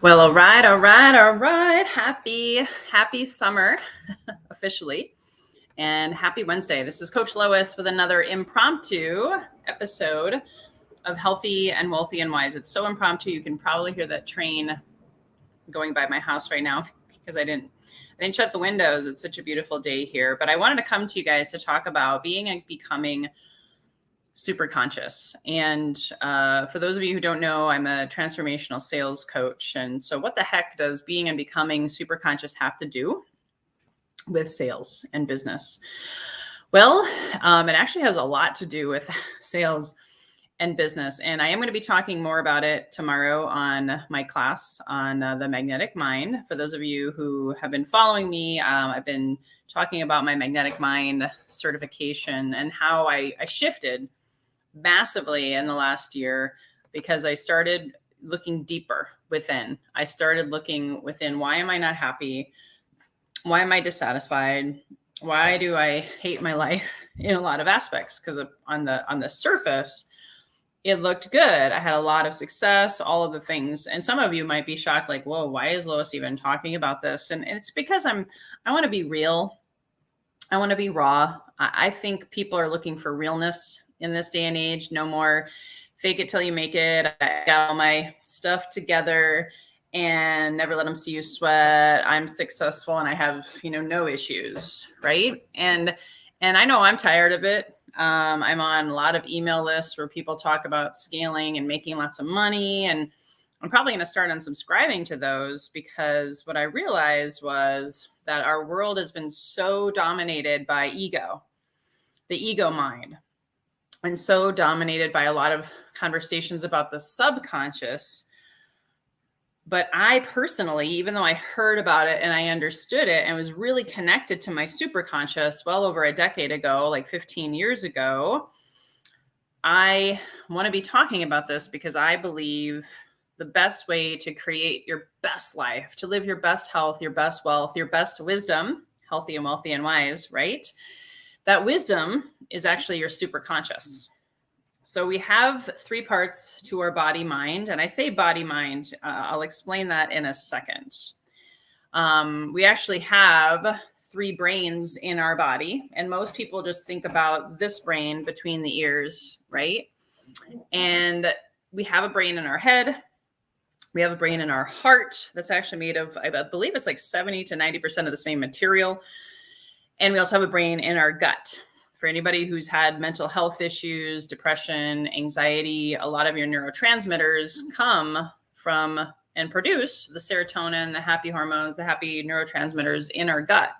Well, all right. Happy summer officially. And happy Wednesday. This is Coach Lois with another impromptu episode of Healthy and Wealthy and Wise. It's so impromptu. You can probably hear that train going by my house right now because I didn't shut the windows. It's such a beautiful day here. But I wanted to come to you guys to talk about being and becoming super conscious. And for those of you who don't know, I'm a transformational sales coach. And so what the heck does being and becoming super conscious have to do with sales and business? Well, it actually has a lot to do with sales and business. And I am going to be talking more about it tomorrow on my class on the magnetic mind. For those of you who have been following me, I've been talking about my magnetic mind certification and how I shifted massively in the last year because I started looking deeper within. I started looking within. Why am I not happy? Why am I dissatisfied? Why do I hate my life in a lot of aspects? Because on the surface, it looked good. I had a lot of success, all of the things. And some of you might be shocked, like, whoa, why is Lois even talking about this? And it's because I want to be real. I want to be raw. I think people are looking for realness in this day and age. No more fake it till you make it. I got all my stuff together and never let them see you sweat. I'm successful and I have, no issues. Right. And I know I'm tired of it. I'm on a lot of email lists where people talk about scaling and making lots of money. And I'm probably going to start unsubscribing to those because what I realized was that our world has been so dominated by ego, the ego mind, and so dominated by a lot of conversations about the subconscious. But I personally, even though I heard about it and I understood it and was really connected to my superconscious well over a decade ago, like 15 years ago, I want to be talking about this because I believe the best way to create your best life, to live your best health, your best wealth, your best wisdom, healthy and wealthy and wise, right? That wisdom is actually your superconscious. So we have three parts to our body mind. And I say body mind, I'll explain that in a second. We actually have three brains in our body. And most people just think about this brain between the ears, right? And we have a brain in our head. We have a brain in our heart that's actually made of, I believe it's like 70 to 90% of the same material. And we also have a brain in our gut. For anybody who's had mental health issues, depression, anxiety, a lot of your neurotransmitters come from and produce the serotonin, the happy hormones, the happy neurotransmitters in our gut.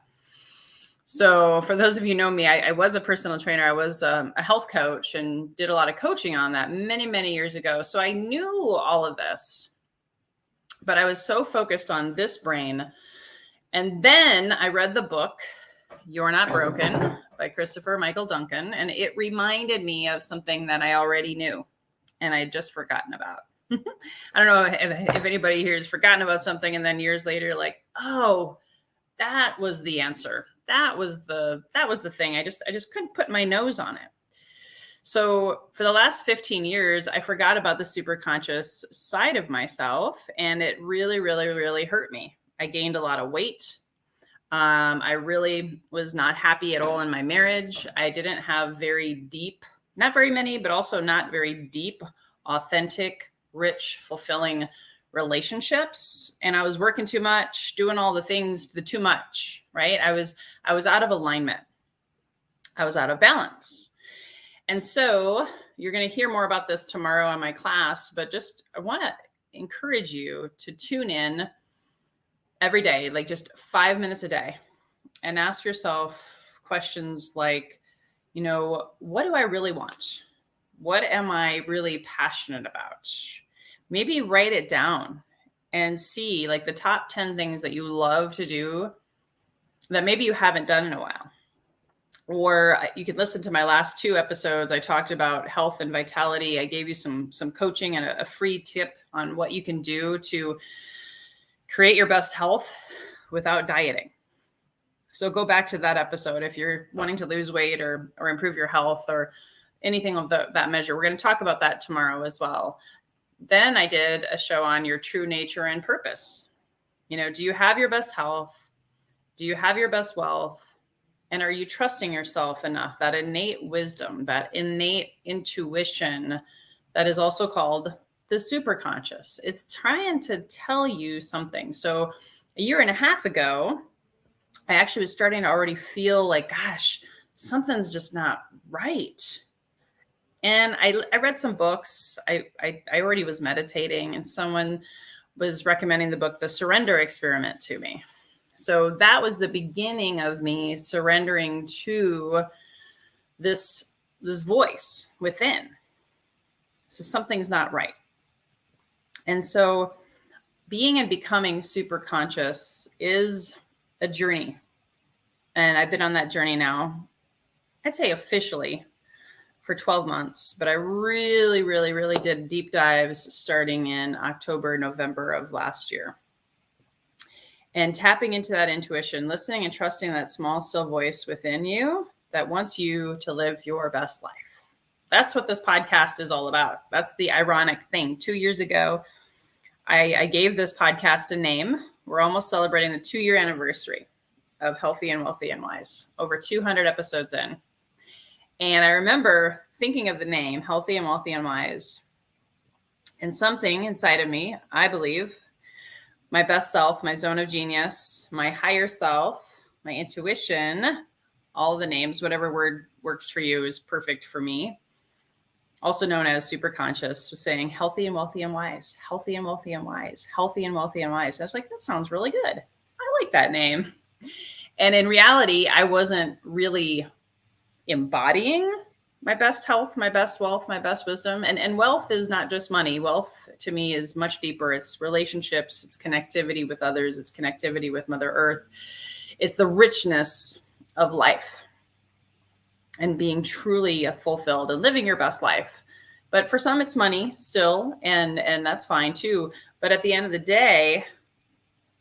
So for those of you who know me, I was a personal trainer. I was a health coach and did a lot of coaching on that many, many years ago. So I knew all of this. But I was so focused on this brain. And then I read the book, You're Not Broken by Christopher Michael Duncan. And it reminded me of something that I already knew and I had just forgotten about. I don't know if anybody here has forgotten about something and then years later, like, oh, that was the answer. That was the thing. I just couldn't put my nose on it. So for the last 15 years, I forgot about the superconscious side of myself, and it really, really, really hurt me. I gained a lot of weight. I really was not happy at all in my marriage. I didn't have very deep, not very many, but also not very deep, authentic, rich, fulfilling relationships. And I was working too much, doing all the things, the too much, right? I was out of alignment. I was out of balance. And so you're going to hear more about this tomorrow in my class, but just I want to encourage you to tune in every day, like just 5 minutes a day, and ask yourself questions like, what do I really want? What am I really passionate about? Maybe write it down and see like the top 10 things that you love to do that maybe you haven't done in a while. Or you can listen to my last 2 episodes. I talked about health and vitality. I gave you some coaching and a free tip on what you can do to create your best health without dieting. So go back to that episode if you're wanting to lose weight or improve your health or anything of that measure. We're going to talk about that tomorrow as well. then I did a show on your true nature and purpose. Do you have your best health? Do you have your best wealth? And are you trusting yourself enough? That innate wisdom, that innate intuition that is also called the superconscious. It's trying to tell you something. So a year and a half ago, I actually was starting to already feel like, gosh, something's just not right. And I read some books. I already was meditating, and someone was recommending the book, The Surrender Experiment, to me. So that was the beginning of me surrendering to this voice within. So something's not right. And so being and becoming super conscious is a journey. And I've been on that journey now, I'd say officially, for 12 months. But I really, really, really did deep dives starting in October, November of last year. And tapping into that intuition, listening and trusting that small, still voice within you that wants you to live your best life. That's what this podcast is all about. That's the ironic thing. 2 years ago, I gave this podcast a name. We're almost celebrating the 2-year anniversary of Healthy and Wealthy and Wise, over 200 episodes in. And I remember thinking of the name, Healthy and Wealthy and Wise, and something inside of me, I believe, my best self, my zone of genius, my higher self, my intuition, all the names, whatever word works for you is perfect for me. Also known as Superconscious, was saying healthy and wealthy and wise, healthy and wealthy and wise, healthy and wealthy and wise. I was like, that sounds really good. I like that name. And in reality, I wasn't really embodying my best health, my best wealth, my best wisdom. And wealth is not just money. Wealth to me is much deeper. It's relationships, it's connectivity with others, it's connectivity with Mother Earth. It's the richness of life and being truly fulfilled and living your best life. But for some, it's money still, and that's fine too. But at the end of the day,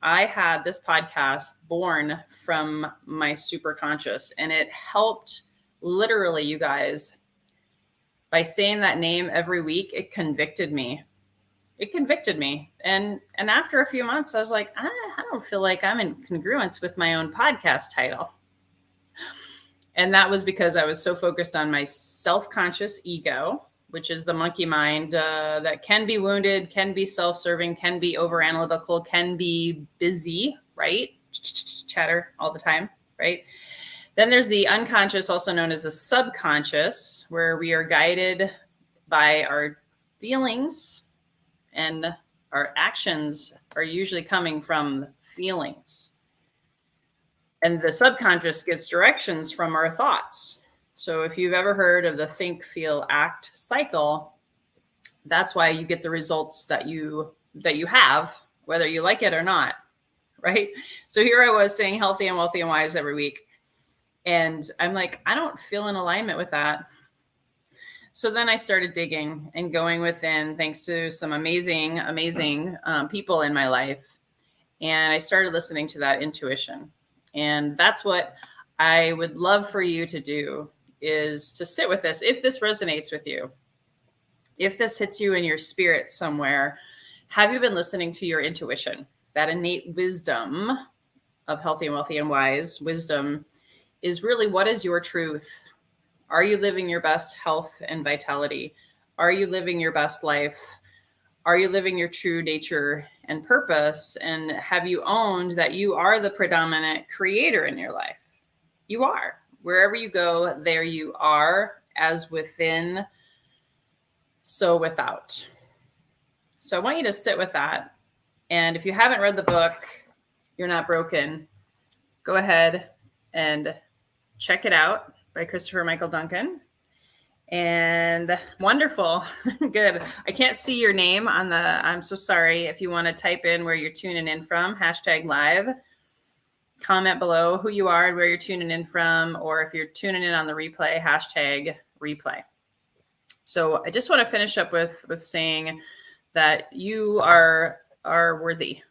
I had this podcast born from my superconscious, and it helped literally, you guys, by saying that name every week, it convicted me. It convicted me. And after a few months, I was like, I don't feel like I'm in congruence with my own podcast title. And that was because I was so focused on my self-conscious ego, which is the monkey mind that can be wounded, can be self-serving, can be over-analytical, can be busy, right? Chatter all the time, right? Then there's the unconscious, also known as the subconscious, where we are guided by our feelings, and our actions are usually coming from feelings. And the subconscious gets directions from our thoughts. So if you've ever heard of the think, feel, act cycle, that's why you get the results that you have, whether you like it or not, right? So here I was saying healthy and wealthy and wise every week. And I'm like, I don't feel in alignment with that. So then I started digging and going within, thanks to some amazing people in my life. And I started listening to that intuition. And that's what I would love for you to do, is to sit with this. If this resonates with you, if this hits you in your spirit somewhere, have you been listening to your intuition? That innate wisdom of healthy and wealthy and wise. Wisdom is really, what is your truth? Are you living your best health and vitality? Are you living your best life? Are you living your true nature and purpose? And have you owned that you are the predominant creator in your life? You are. Wherever you go, there you are, as within, so without. So I want you to sit with that. And if you haven't read the book, You're Not Broken, go ahead and check it out, by Christopher Michael Duncan. And wonderful. Good. I can't see your name on I'm so sorry. If you want to type in where you're tuning in from, #live, comment below who you are and where you're tuning in from, or if you're tuning in on the replay, #replay. So I just want to finish up with saying that you are worthy.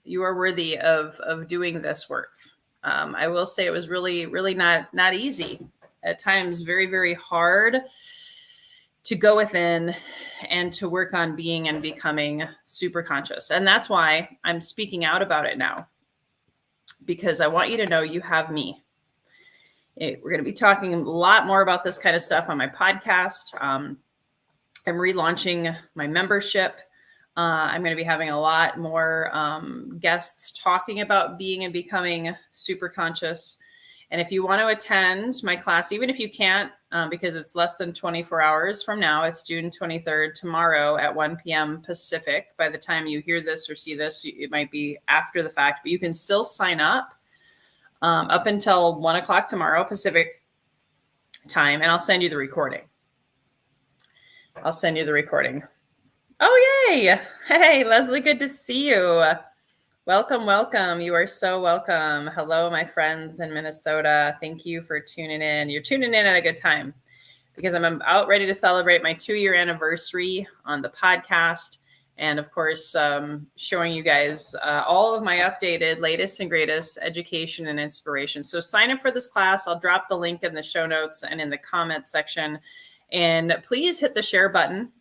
You are worthy of doing this work. I will say it was really, really not easy. At times, very, very hard to go within and to work on being and becoming super conscious. And that's why I'm speaking out about it now, because I want you to know you have me. We're going to be talking a lot more about this kind of stuff on my podcast. I'm relaunching my membership. I'm going to be having a lot more guests talking about being and becoming super conscious. And if you want to attend my class, even if you can't, because it's less than 24 hours from now, it's June 23rd, tomorrow at 1 p.m. Pacific. By the time you hear this or see this, it might be after the fact, but you can still sign up until 1 o'clock tomorrow Pacific time, and I'll send you the recording. Oh, yay. Hey, Leslie, good to see you. Welcome, welcome. You are so welcome. Hello, my friends in Minnesota. Thank you for tuning in. You're tuning in at a good time because I'm out ready to celebrate my 2-year anniversary on the podcast. And of course, showing you guys all of my updated, latest and greatest education and inspiration. So sign up for this class. I'll drop the link in the show notes and in the comments section. And please hit the share button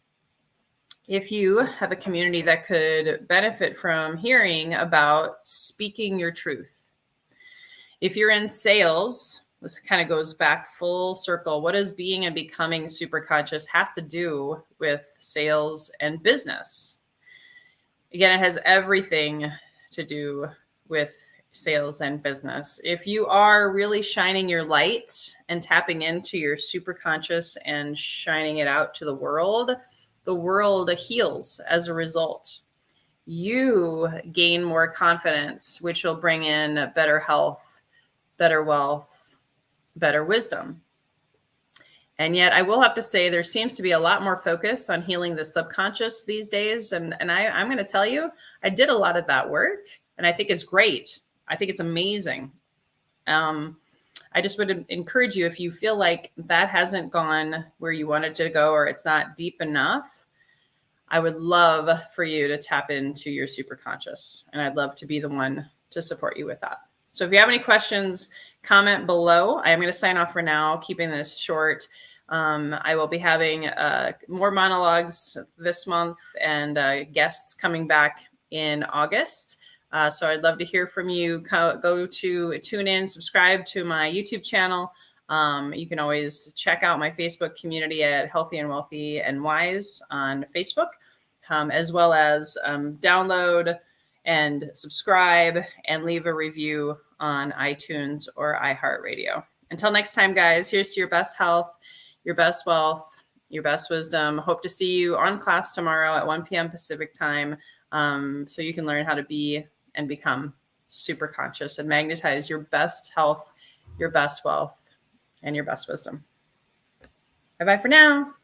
if you have a community that could benefit from hearing about speaking your truth. If you're in sales, this kind of goes back full circle. What does being and becoming super conscious have to do with sales and business? Again, it has everything to do with sales and business. If you are really shining your light and tapping into your super conscious and shining it out to the world heals as a result. You gain more confidence, which will bring in better health, better wealth, better wisdom. And yet I will have to say there seems to be a lot more focus on healing the subconscious these days. And I'm going to tell you, I did a lot of that work and I think it's great. I think it's amazing. I just would encourage you, if you feel like that hasn't gone where you wanted to go or it's not deep enough, I would love for you to tap into your superconscious. And I'd love to be the one to support you with that. So if you have any questions, comment below. I am going to sign off for now, keeping this short. I will be having more monologues this month and guests coming back in August. So I'd love to hear from you. Go to tune in, subscribe to my YouTube channel. You can always check out my Facebook community at Healthy and Wealthy and Wise on Facebook, as well as download and subscribe and leave a review on iTunes or iHeartRadio. Until next time, guys, here's to your best health, your best wealth, your best wisdom. Hope to see you on class tomorrow at 1 p.m. Pacific time, so you can learn how to be and become super conscious and magnetize your best health, your best wealth, and your best wisdom. Bye-bye for now.